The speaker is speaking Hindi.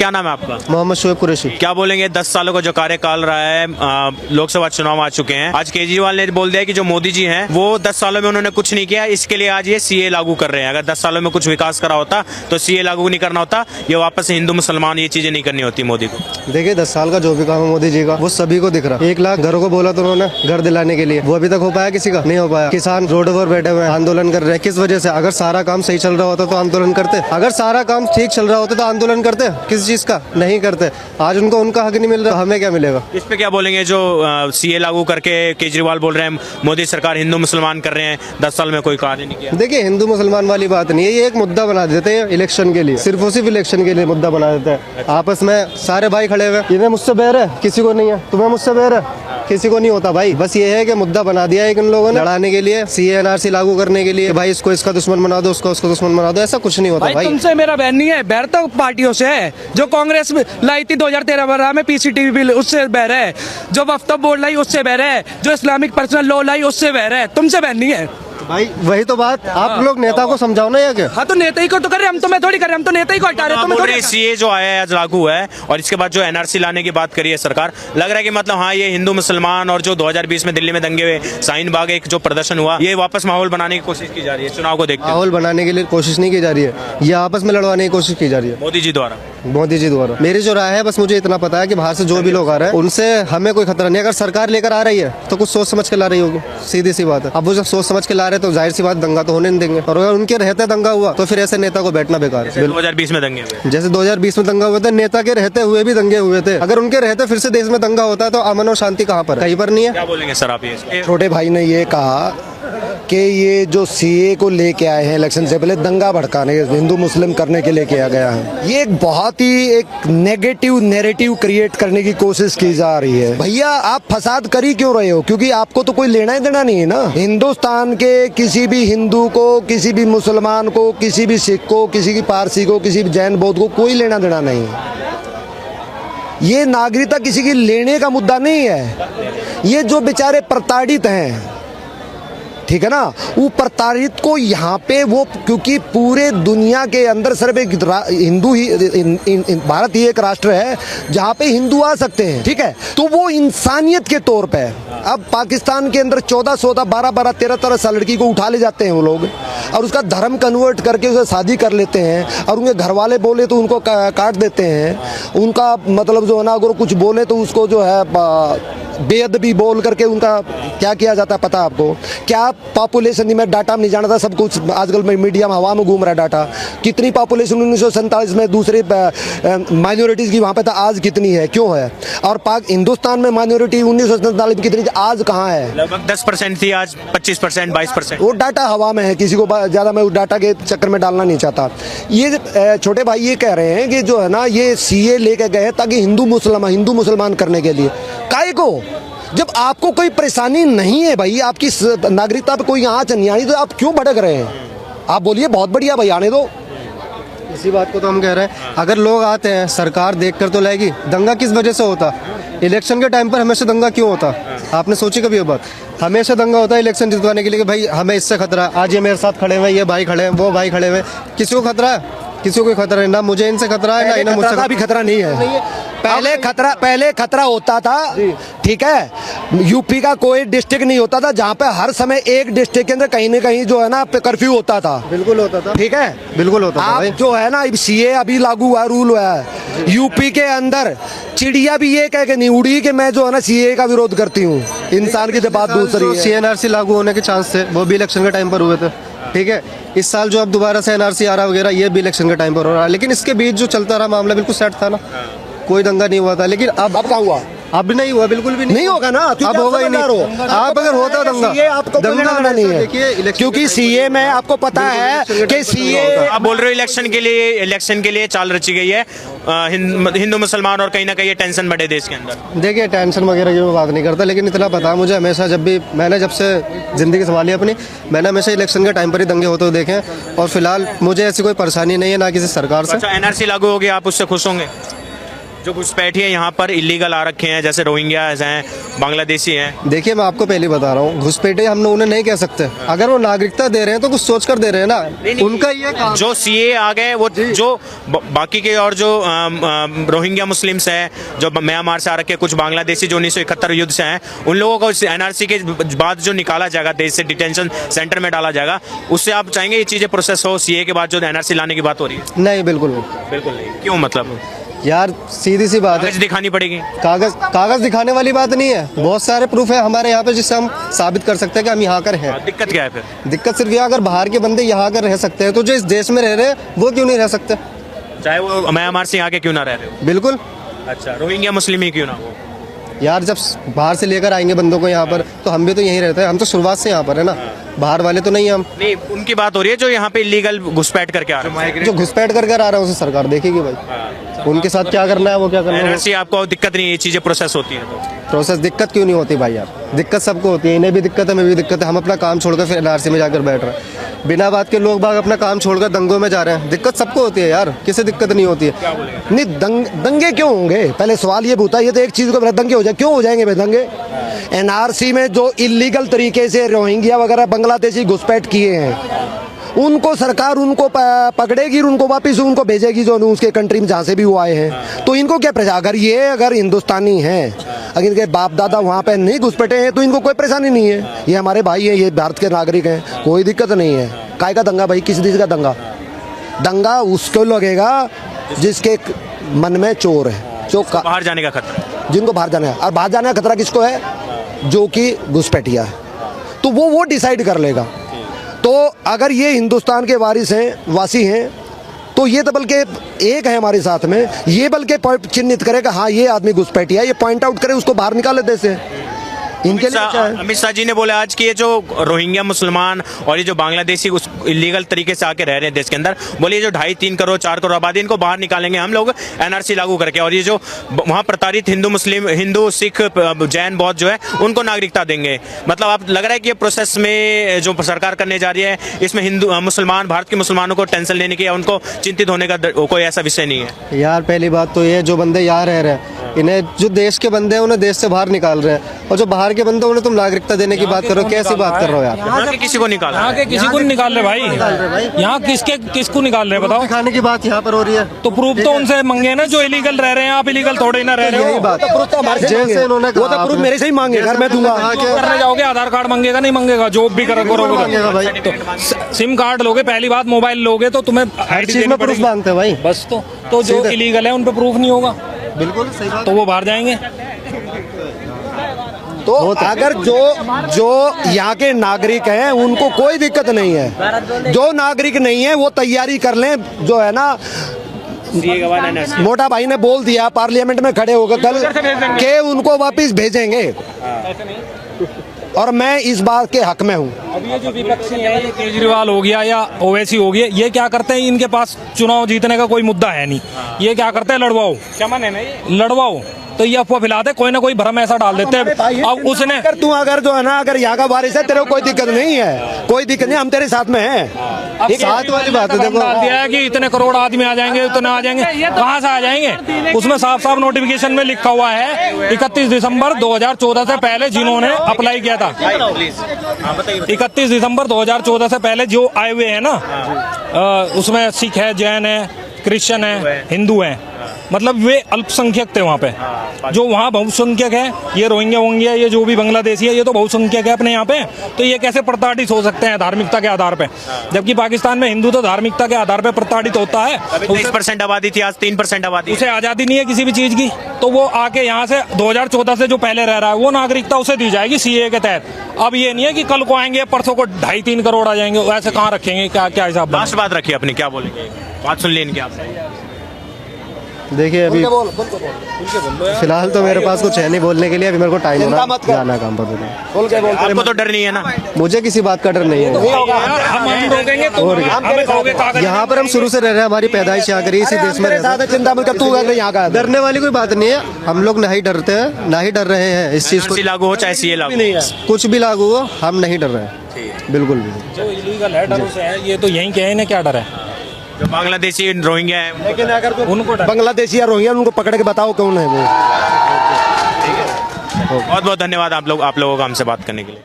क्या नाम है आपका? मोहम्मद शोएब कुरैशी। क्या बोलेंगे 10 सालों का जो कार्यकाल रहा है, लोकसभा चुनाव आ चुके हैं, आज केजरीवाल ने बोल दिया कि जो मोदी जी हैं वो 10 सालों में उन्होंने कुछ नहीं किया, इसके लिए आज ये सीए लागू कर रहे हैं। अगर 10 सालों में कुछ विकास करा होता तो सीए लागू नहीं करना होता, ये वापस से हिंदू मुसलमान ये चीजें नहीं करनी होती मोदी को। देखिए 10 साल का जो भी काम है मोदी जी का वो सभी को दिख रहा है। 1 लाख घरों को बोला तो उन्होंने घर दिलाने के लिए, वो अभी तक हो पाया? किसी का नहीं हो पाया। किसान रोड पर बैठे हुए आंदोलन कर रहे हैं, किस वजह से? अगर सारा काम सही चल रहा होता तो आंदोलन करते, अगर सारा काम ठीक चल रहा होता तो आंदोलन करते। किस चीज का? नहीं करते। आज उनको उनका हक नहीं मिल रहा, हमें क्या मिलेगा? इस पे क्या बोलेंगे जो सीए लागू करके केजरीवाल बोल रहे हैं मोदी सरकार हिंदू मुसलमान कर रहे हैं, 10 साल में कोई कार्य नहीं किया? देखिए हिंदू मुसलमान वाली बात नहीं है, ये एक मुद्दा बना देते हैं इलेक्शन के लिए, सिर्फ और सिर्फ इलेक्शन के लिए मुद्दा बना देते हैं। आपस में सारे भाई खड़े हुए, इन्हें मुझसे बैर है, किसी को नहीं है, तुम्हें मुझसे बैर है, किसी को नहीं होता भाई। बस ये है कि मुद्दा बना दिया है इन लोगों ने लड़ाने के लिए, सीए एनआरसी लागू करने के लिए, भाई इसको इसका दुश्मन बना दो, उसको उसका दुश्मन बना दो। ऐसा कुछ नहीं होता भाई। तुमसे मेरा बैर नहीं है, बैर तो पार्टियों से है। जो कांग्रेस लाई थी 2013 में पीसीटीवी बिल, उससे बैर है। जो वक्फ बोर्ड लाई उससे बैर है। जो इस्लामिक पर्सनल लॉ लाई उससे बैर है। तुमसे बैर नहीं है भाई। वही तो बात, आप लोग नेता को समझाओ ना ये। हाँ तो नेता ही को तो कर रहे, हम तो मैं थोड़ी कर रहे, हम तो नेता ही को हटा रहे। सीए जो आया है आज लागू हुआ है और इसके बाद जो एनआरसी लाने की बात करी है सरकार, लग रहा है कि मतलब हाँ ये हिंदू मुसलमान और जो 2020 में दिल्ली में दंगे हुए, शाहीन बाग एक जो प्रदर्शन हुआ, ये वापस माहौल बनाने की कोशिश की जा रही है चुनाव को देखते। माहौल बनाने के लिए कोशिश नहीं की जा रही है, ये आपस में लड़वाने की कोशिश की जा रही है मोदी जी द्वारा। मोदी जी द्वारा। मेरी जो राय है बस मुझे इतना पता है कि बाहर से जो भी लोग आ रहे हैं उनसे हमें कोई खतरा नहीं। अगर सरकार लेकर आ रही है तो कुछ सोच समझ के ला रही होगी, सीधी सी बात है। अब वो जब सोच समझ के ला रहे हैं तो जाहिर सी बात दंगा तो होने नहीं देंगे, और अगर उनके रहते दंगा हुआ तो फिर ऐसे नेता को बैठना बेकार है। 2020 में दंगे हुए, जैसे 2020 में दंगा हुए थे, नेता के रहते हुए भी दंगे हुए थे। अगर उनके रहते फिर से देश में दंगा होता है तो अमन और शांति कहाँ पर? कहीं पर नहीं है। क्या बोलेंगे सर आप ये? छोटे भाई ने ये कहा कि ये जो सीए को लेके आए हैं इलेक्शन से पहले दंगा भड़काने, हिंदू मुस्लिम करने के लिए किया गया है, ये एक बहुत ही एक नेगेटिव नैरेटिव क्रिएट करने की कोशिश की जा रही है। भैया आप फसाद कर ही क्यों रहे हो? क्योंकि आपको तो कोई लेना ही देना नहीं है ना। हिंदुस्तान के किसी भी हिंदू को, किसी भी मुसलमान को, किसी भी सिख को, किसी भी पारसी को, किसी भी जैन बौद्ध को कोई लेना देना नहीं है। ये नागरिकता किसी की लेने का मुद्दा नहीं है। ये जो बेचारे प्रताड़ित हैं, ठीक है ना, वो प्रताड़ित को यहाँ पे वो, क्योंकि पूरे दुनिया के अंदर सिर्फ एक हिंदू ही, भारत ही एक राष्ट्र है जहाँ पे हिंदू आ सकते हैं, ठीक है। तो वो इंसानियत के तौर पे अब पाकिस्तान के अंदर 14-14, 12-12, 13-13 साल लड़की को उठा ले जाते हैं वो लोग, और उसका धर्म कन्वर्ट करके उसे शादी कर लेते हैं, और उनके घर वाले बोले तो उनको काट देते हैं। उनका मतलब जो है ना, अगर कुछ बोले तो उसको जो है बेअदबी बोल करके उनका क्या किया जाता है पता है आपको? क्या पॉपुलेशन में डाटा नहीं जाना था, सब कुछ आजकल में मीडिया में हवा में घूम रहा है डाटा। कितनी पॉपुलेशन 1947 में दूसरे माइनॉरिटीज की वहाँ पे था, आज कितनी है, क्यों है? और हिंदुस्तान में माइनॉरिटी 1947 में कितनी, आज कहाँ है? लगभग 10% थी, आज 25%, 22%। वो डाटा हवा में है, किसी को ज़्यादा मैं उस डाटा के चक्कर में डालना नहीं चाहता। ये छोटे भाई ये कह रहे हैं कि जो है ना ये सीए लेके गए ताकि हिंदू मुसलमान करने के लिए। काहे को? जब आपको कोई परेशानी नहीं है भाई, आपकी नागरिकता पे कोई आँच नहीं आनी, तो आप क्यों भटक रहे हैं? आप बोलिए बहुत बढ़िया भाई, आने दो। इसी बात को तो हम कह रहे हैं, अगर लोग आते हैं सरकार देख कर तो लाएगी। दंगा किस वजह से होता? इलेक्शन के टाइम पर हमेशा दंगा क्यों होता? आपने सोची कभी ये बात? हमेशा दंगा होता है इलेक्शन जितवाने के लिए कि भाई हमें इससे खतरा। आज ये मेरे साथ खड़े हुए, ये भाई खड़े हैं, वो भाई खड़े हुए, किसी को खतरा है? किसी को कोई खतरा नहीं, ना मुझे इनसे खतरा है ना इन्हें मुझसे। अभी खतरा नहीं है। पहले खतरा होता था, ठीक है। यूपी का कोई डिस्ट्रिक्ट नहीं होता था जहाँ पे हर समय एक डिस्ट्रिक्ट के अंदर कहीं न कहीं जो है ना कर्फ्यू होता था। बिल्कुल होता था, ठीक है, बिल्कुल होता था। आप जो है ना सीए अभी लागू हुआ, रूल हुआ है यूपी के अंदर, चिड़िया भी ये कह के नहीं उड़ी कि मैं जो है ना सीए का विरोध करती हूँ। इंसान की बात दूसरी है। सीएनआरसी लागू होने के चांस थे, वो भी इलेक्शन के टाइम पर हुए थे, ठीक है। इस साल जो अब दोबारा से एनआरसी आ रहा वगैरह, ये भी इलेक्शन के टाइम पर हो रहा है। लेकिन इसके बीच जो चलता रहा मामला बिल्कुल सेट था ना, कोई दंगा नहीं हुआ था। लेकिन अब क्या हुआ? अब नहीं हुआ, बिल्कुल भी नहीं होगा ना, अब होगा ही नहीं। आप अगर होता दंगा, आपको दंगा नहीं है, क्योंकि सीए में आपको पता है कि सीए आप बोल रहे हो इलेक्शन के लिए चाल रची गई है हिंदू मुसलमान, और कहीं ना कहीं टेंशन बढ़े देश के अंदर। देखिए टेंशन वगैरह की मैं बात नहीं करता, लेकिन इतना पता मुझे हमेशा, जब से जिंदगी संभाली अपनी, मैंने हमेशा इलेक्शन के टाइम पर ही दंगे होते हुए देखे। और फिलहाल मुझे ऐसी कोई परेशानी नहीं है, ना किसी सरकार से। अच्छा, एनआरसी लागू हो गया, आप उससे खुश होंगे? जो घुसपैठी है यहाँ पर इलीगल आ रखे हैं, जैसे रोहिंग्याज हैं बांग्लादेशी हैं। देखिए मैं आपको पहले बता रहा हूँ, घुसपैठे हम उन्हें नहीं कह सकते। अगर वो नागरिकता दे रहे हैं तो कुछ सोच कर दे रहे हैं ना, उनका ये काम। जो सीए आ गए वो जो बाकी के और जो रोहिंग्या मुस्लिम्स हैं जो म्यांमार से आ रखे कुछ बांग्लादेशी जो 1971 युद्ध से हैं, उन लोगों को एनआरसी के बाद जो निकाला जाएगा देश से, डिटेंशन सेंटर में डाला जाएगा, उससे आप चाहेंगे ये चीजें प्रोसेस हो सीए के बाद जो एनआरसी लाने की बात हो रही है? नहीं, बिल्कुल नहीं। बिल्कुल नहीं। क्यों? मतलब यार सीधी सी बात है, कागज दिखानी पड़ेगी। कागज दिखाने वाली बात नहीं है, बहुत सारे प्रूफ है हमारे यहाँ पे जिससे हम साबित कर सकते हैं कि हम यहाँ कर हैं। दिक्कत क्या है फिर? दिक्कत सिर्फ यह, अगर बाहर के बंदे यहाँ कर रह सकते हैं तो जो इस देश में रह रहे हैं वो क्यों नहीं रह सकते? चाहे वो म्यांमार से आके क्यों ना रह रहे हो। बिल्कुल। अच्छा, रोहिंग्या मुस्लिम ही क्यों ना हो? यार जब बाहर से लेकर आएंगे बंदों को यहाँ पर तो हम भी तो यहीं रहते हैं, हम तो शुरुआत से यहाँ पर है ना, बाहर वाले तो नहीं हम। नहीं, उनकी बात हो रही है जो यहाँ पे इलीगल घुसपैठ करके आ रहे हैं। जो घुसपैठ करके आ रहा है उसे सरकार देखेगी भाई, उनके साथ क्या करना है वो क्या करना है। एनआरसी आपको दिक्कत नहीं है, ये चीजें प्रोसेस होती है तो? प्रोसेस दिक्कत क्यों नहीं होती भाई यार, दिक्कत सबको होती है, इन्हें भी दिक्कत है, हमें भी दिक्कत है। हम अपना काम छोड़कर फिर एनआरसी में जाकर बैठ रहे हैं, बिना बात के लोग बाग अपना काम छोड़कर दंगों में जा रहे हैं। दिक्कत सबको होती है यार, किसे दिक्कत नहीं होती है? नहीं दंगे क्यों होंगे? पहले सवाल ये पूछा, ये तो एक चीज को दंगे हो जाए, क्यों हो जाएंगे भाई दंगे? एनआरसी में जो इलीगल तरीके से रोहिंग्या वगैरह बांग्लादेशी घुसपैठ किए हैं उनको सरकार उनको पकड़ेगी, उनको वापस उनको भेजेगी जो उसके कंट्री में जहाँ से भी वो आए हैं। तो इनको क्या प्रजा, अगर हिंदुस्तानी हैं, अगर इनके बाप दादा वहाँ पे नहीं घुसपैठे हैं तो इनको कोई परेशानी नहीं है, ये हमारे भाई हैं, ये भारत के नागरिक हैं, कोई दिक्कत नहीं है। काय का दंगा भाई, किस चीज़ का दंगा? दंगा उसको लगेगा जिसके मन में चोर है, जो बाहर जाने का खतरा, जिनको बाहर जाना है। और बाहर जाने का खतरा किसको है? जो कि घुसपैठिया है, तो वो डिसाइड कर लेगा। तो अगर ये हिंदुस्तान के वासी हैं तो ये तो बल्कि एक है हमारे साथ में, ये बल्कि चिन्हित करेगा हाँ ये आदमी घुसपैठिया, ये पॉइंट आउट करे, उसको बाहर निकाले देश से। इनके लिए क्या है? अमित शाह जी ने बोला आज कि ये जो रोहिंग्या मुसलमान और ये जो बांग्लादेशी उस इलीगल तरीके से आके रह रहे हैं देश के अंदर, बोलिए जो 2.5-3 करोड़ 4 करोड़ आबादी, इनको बाहर निकालेंगे हम लोग एनआरसी लागू करके, और ये जो वहाँ प्रताड़ित हिंदू सिख जैन बौद्ध जो है उनको नागरिकता देंगे। मतलब आप लग रहा है कि ये प्रोसेस में जो सरकार करने जा रही है इसमें हिंदू मुसलमान भारत के मुसलमानों को टेंशन लेने की या उनको चिंतित होने का कोई ऐसा विषय नहीं है? यार पहली बात तो ये, जो बंदे यहाँ रह रहे हैं इन्हें, जो देश के बंदे हैं उन्हें देश से बाहर निकाल रहे हैं, और जो बाहर के बंदे उन्हें तुम नागरिकता देने की बात करो, कैसी बात कर रहे हो यार? यहाँ के किसी को निकाला? यहाँ के किसी को नहीं निकाल रहे भाई, यहाँ किसको निकाल रहे बताओ? खाने की बात यहाँ पर हो रही है तो प्रूफ तो उनसे मंगे ना जो इलीगल रह रहे हैं, आप इलीगल थोड़े ना रह रहे हो। यही बात जैसे इन्होंने वो तो प्रूफ मेरे से ही मांगे, घर मैं दूंगा। करने जाओगे आधार कार्ड मांगेगा, नहीं मांगेगा, जॉब भी करोगे तो सिम कार्ड लोगे, पहली बात मोबाइल लोगे तो तुम्हें हर चीज में प्रूफ मांगते हैं भाई। बस तो जो इलीगल है उन पे प्रूफ नहीं होगा, बिल्कुल सही बात। तो वो बाहर जाएंगे। तो अगर जो यहाँ के नागरिक हैं उनको कोई दिक्कत नहीं है, जो नागरिक नहीं है वो तैयारी कर लें, जो है ना मोटा भाई ने बोल दिया पार्लियामेंट में खड़े होकर कल के उनको वापस भेजेंगे, और मैं इस बात के हक में हूँ। अब ये जो विपक्षी है, ये केजरीवाल हो गया या ओवैसी हो गया, ये क्या करते हैं? इनके पास चुनाव जीतने का कोई मुद्दा है नहीं, ये क्या करते हैं? लड़वाओ, क्या माने नहीं लड़वाओ, तो ये अफवाह फैलाते, कोई ना कोई भ्रम ऐसा डाल देते हैं। अब उसने अगर जो है ना, अगर यहाँ का बारिश है, तेरे को कोई दिक्कत नहीं है, कोई दिक्कत नहीं, हम तेरे साथ में हैं। साथ वाली बात है, देखो डाल दिया है कि इतने करोड़ आदमी आ जाएंगे, उतने आ जाएंगे, कहाँ से आ जाएंगे? उसमें साफ साफ नोटिफिकेशन में लिखा हुआ है 31 दिसंबर 2014 से पहले जिन्होंने अप्लाई किया था, 31 दिसंबर 2014 से पहले जो आए हुए हैं ना, उसमें सिख है, जैन है, क्रिश्चियन है, हिंदू है, मतलब वे अल्पसंख्यक थे वहाँ पे। जो वहाँ बहुसंख्यक है, ये रोहिंग्या वोंग्या, ये जो भी बांग्लादेशी है, ये तो बहुसंख्यक है अपने यहाँ पे, तो ये कैसे प्रताड़ित हो सकते हैं धार्मिकता के आधार पे? जबकि पाकिस्तान में हिंदू तो धार्मिकता के आधार पे प्रताड़ित होता है। 30% आबादी थी, आज 3% आबादी। उसे आजादी नहीं है किसी भी चीज की, तो वो आके यहाँ से 2014 से जो पहले रह रहा है वो नागरिकता उसे दी जाएगी सीए के तहत। अब ये नहीं है कि कल को आएंगे परसों को 2.5-3 करोड़ आ जाएंगे, वैसे कहाँ रखेंगे? क्या हिसाब? लास्ट बात रखिए अपनी, क्या बोलेंगे? बात सुन लें इनकी आपसे। देखिए अभी फिलहाल तो मेरे पास कुछ है नहीं बोलने के लिए, अभी मेरे को टाइम होना जाना काम पर। आपको तो डर नहीं है ना? मुझे किसी बात का डर नहीं है। हम रोकेंगे तो हमें कहोगे कागज। यहाँ पर हम शुरू से रह रहे हैं, हमारी पैदाइश यहाँ करी, इसी देश में रहते हैं। चिंता मत कर, तू अगर यहाँ का डरने वाली कोई बात नहीं है, हम लोग नहीं डरते हैं, ना ही डर रहे हैं इस चीज को। लागू हो चाहे सीए लागू, कुछ भी लागू हो, हम नहीं डर रहे हैं बिल्कुल भी। जो इलीगल है डर से है, ये तो यहीं के है, क्या डर है? जो बांग्लादेशी रोहिंग्या है, लेकिन अगर उनको बांग्लादेशी या रोहिंग्या उनको पकड़ के बताओ कौन है वो। बहुत बहुत धन्यवाद आप लोगों का हमसे बात करने के लिए।